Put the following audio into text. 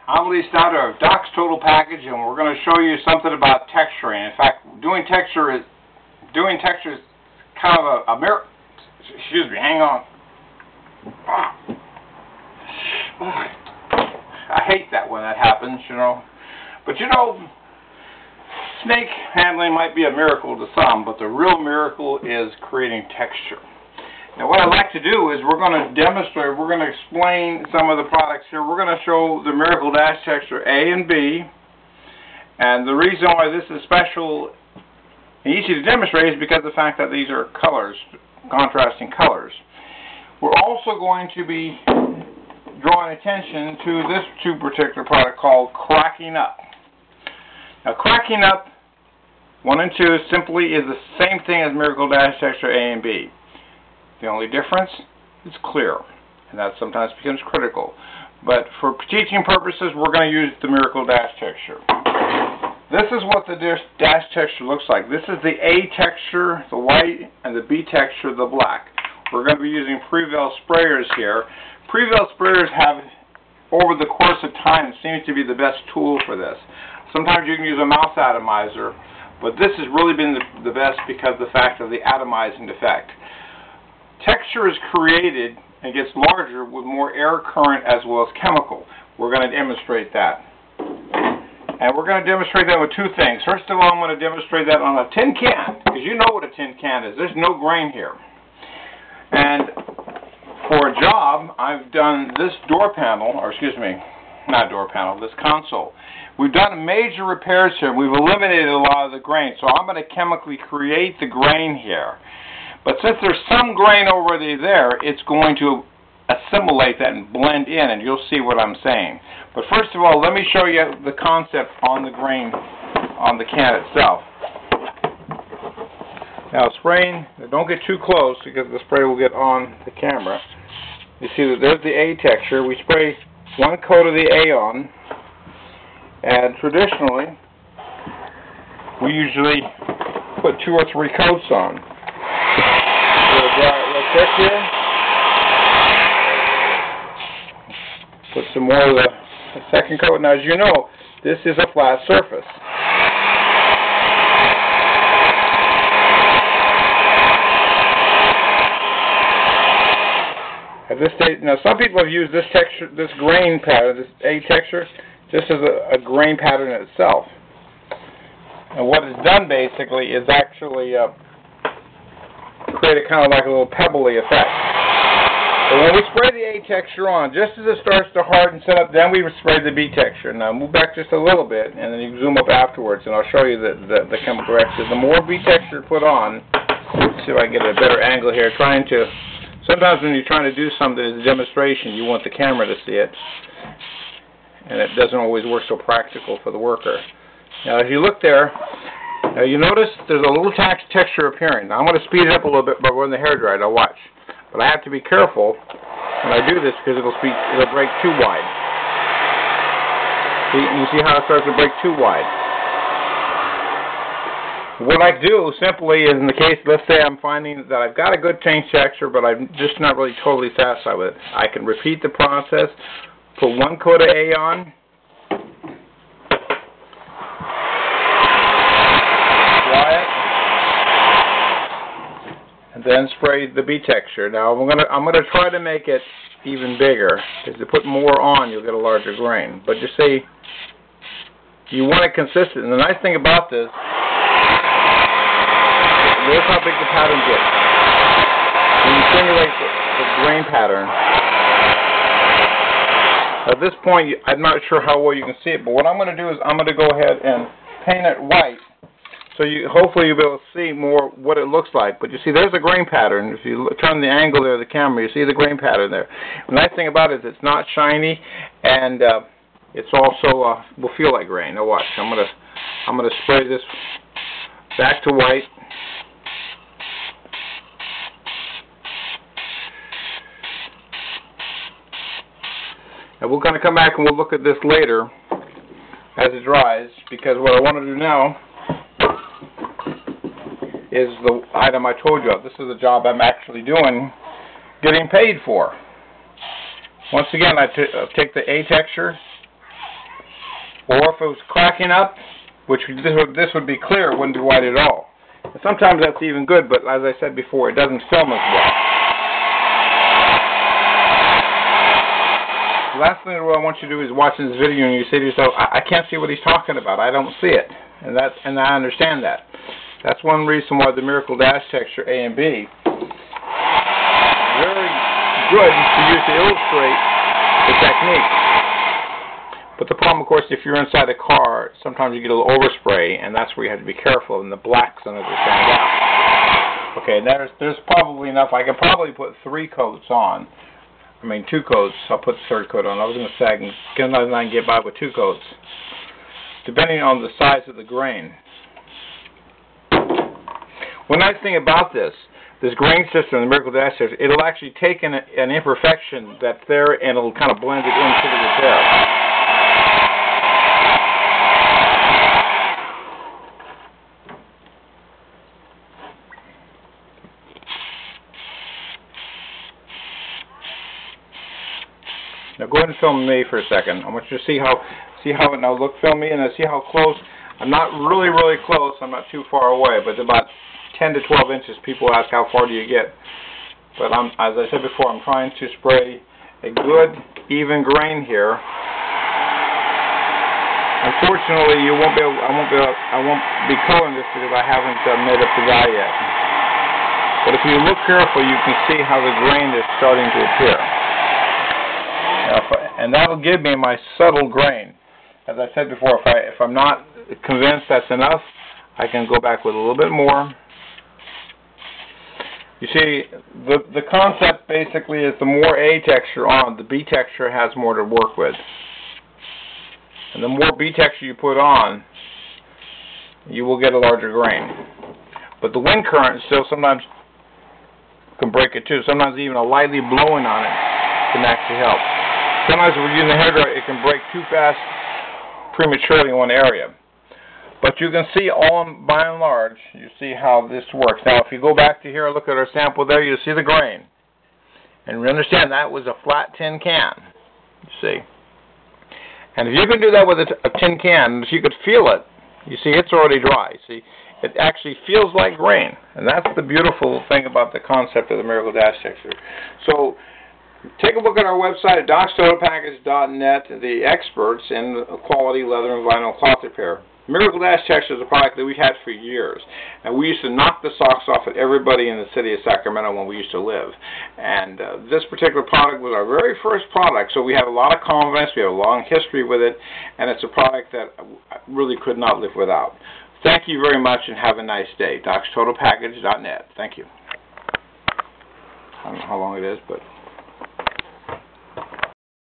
I'm Lee Snyder of Doc's Total Package, and we're going to show you something about texturing. In fact, doing texture is kind of a miracle. Excuse me, hang on. I hate that when that happens, you know. But you know, snake handling might be a miracle to some, but the real miracle is creating texture. Now what I'd like to do is we're going to demonstrate, we're going to explain some of the products here. We're going to show the Miracle Dash texture A and B. And the reason why this is special and easy to demonstrate is because of the fact that these are colors, contrasting colors. We're also going to be drawing attention to this particular product called Cracking Up. Now Cracking Up 1 and 2 simply is the same thing as Miracle Dash texture A and B. The only difference is clear, and that sometimes becomes critical. But for teaching purposes, we're going to use the Miracle Dash texture. This is what the Dash texture looks like. This is the A texture, the white, and the B texture, the black. We're going to be using Prevail sprayers here. Prevail sprayers have, over the course of time, seems to be the best tool for this. Sometimes you can use a mouth atomizer, but this has really been the best because of the fact of the atomizing effect. Texture is created and gets larger with more air current as well as chemical. We're going to demonstrate that. And we're going to demonstrate that with two things. First of all, I'm going to demonstrate that on a tin can, because you know what a tin can is. There's no grain here. And for a job, I've done this door panel, or excuse me, not door panel, this console. We've done major repairs here. We've eliminated a lot of the grain, so I'm going to chemically create the grain here. But since there's some grain already there, it's going to assimilate that and blend in, and you'll see what I'm saying. But first of all, let me show you the concept on the grain on the can itself. Now spraying, don't get too close because the spray will get on the camera. You see that there's the A texture. We spray 1 coat of the A on, and traditionally we usually put 2 or 3 coats on. Dry it real quick here. Put some more of the second coat. Now, as you know, this is a flat surface. At this stage, now some people have used this texture, this grain pattern, this A texture, just as a grain pattern in itself. And what it's done basically is actually create a kind of like a little pebbly effect. But when we spray the A texture on, just as it starts to harden, set up, then we spray the B texture. Now move back just a little bit, and then you can zoom up afterwards, and I'll show you the chemical reaction. The more B texture put on, let's see if I can get a better angle here. Sometimes when you're trying to do something as a demonstration, you want the camera to see it, and it doesn't always work so practical for the worker. Now if you look there, now you notice there's a little texture appearing. Now I'm going to speed it up a little bit by running the hairdryer. Now watch. But I have to be careful when I do this because it'll break too wide. See, you see how it starts to break too wide. What I do simply is, in the case, let's say I'm finding that I've got a good change texture, but I'm just not really totally satisfied with it. I can repeat the process, put 1 coat of A on, and then spray the B texture. Now I'm gonna try to make it even bigger, because to put more on, you'll get a larger grain. But you see, you want it consistent. And the nice thing about this, notice how big the pattern gets. When you simulate the grain pattern, at this point, I'm not sure how well you can see it, but what I'm going to do is I'm going to go ahead and paint it white. So hopefully you'll be able to see more what it looks like. But you see, there's a grain pattern. If you turn the angle there of the camera, you see the grain pattern there. The nice thing about it is it's not shiny, and it's also will feel like grain. Now watch. I'm gonna spray this back to white. And we're going to come back and we'll look at this later as it dries, because what I want to do now is the item I told you of. This is the job I'm actually doing, getting paid for. Once again, I take the A texture, Or if it was cracking up, which this would be clear, it wouldn't be white at all. And sometimes that's even good, but as I said before, it doesn't film as well. The last thing that I want you to do is watch this video and you say to yourself, I can't see what he's talking about. I don't see it. And I understand that. That's one reason why the Miracle Dash texture A and B is very good to use to illustrate the technique. But the problem, of course, if you're inside a car, sometimes you get a little overspray, and that's where you have to be careful, and the blacks on it will stand out. Okay, there's probably enough. I could probably put 3 coats on. I mean, 2 coats. I'll put the 3rd coat on. I was going to say I can get another 9 and get by with 2 coats, depending on the size of the grain. One nice thing about this grain system, the Miracle Dash system, it'll actually take an imperfection that's there and it'll kind of blend it into the repair. Now go ahead and film me for a second. I want you to see how it now look. Film me and see how close. I'm not really close. I'm not too far away, but about 10 to 12 inches. People ask how far do you get, but as I said before, I'm trying to spray a good even grain here. Unfortunately, I won't be coloring this because I haven't made up the dye yet. But if you look carefully, you can see how the grain is starting to appear. And that'll give me my subtle grain. As I said before, if I'm not convinced that's enough, I can go back with a little bit more. You see, the concept basically is the more A texture on, the B texture has more to work with. And the more B texture you put on, you will get a larger grain. But the wind current still sometimes can break it too. Sometimes even a lightly blowing on it can actually help. Sometimes when we're using the hairdryer, it can break too fast prematurely in one area. But you can see by and large, you see how this works. Now, if you go back to here and look at our sample there, you'll see the grain. And we understand that was a flat tin can, you see. And if you can do that with a tin can, if you could feel it, you see it's already dry. See, it actually feels like grain. And that's the beautiful thing about the concept of the Miracle Dash texture. So, take a look at our website at docstotalpackage.net, the experts in quality leather and vinyl cloth repair. Miracle Dash texture is a product that we've had for years. And we used to knock the socks off at everybody in the city of Sacramento when we used to live. And this particular product was our very first product, so we have a lot of confidence, we have a long history with it, and it's a product that I really could not live without. Thank you very much and have a nice day. docstotalpackage.net. Thank you. I don't know how long it is, but...